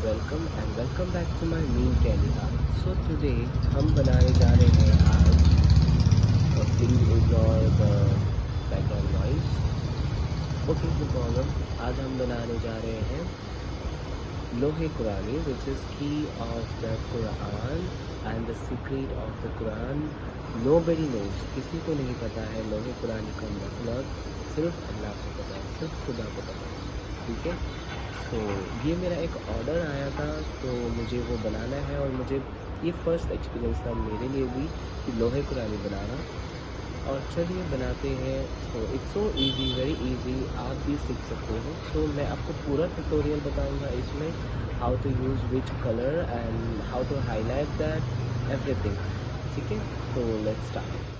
Welcome back to my new Telegram. So today हम बनाने जा रहे हैं आज, और please ignore the background noise. Okay, no problem. आज हम बनाने जा रहे हैं लोहे कुरानी, which is key of the Quran and the secret of the Quran. Nobody knows, किसी को नहीं पता है लोहे कुरानी का मतलब, सिर्फ अल्लाह को पता है, सिर्फ खुदा को पता है। ठीक है, तो ये मेरा एक ऑर्डर आया था, तो मुझे वो बनाना है, और मुझे ये फ़र्स्ट एक्सपीरियंस था मेरे लिए भी कि लोहे कुरानी बनाना। और चलिए बनाते हैं। तो it's so easy, very easy, आप भी सीख सकते हो। सो मैं आपको पूरा ट्यूटोरियल बताऊंगा इसमें, how to use which colour and how to highlight that, everything. ठीक है, तो लेट्स स्टार्ट।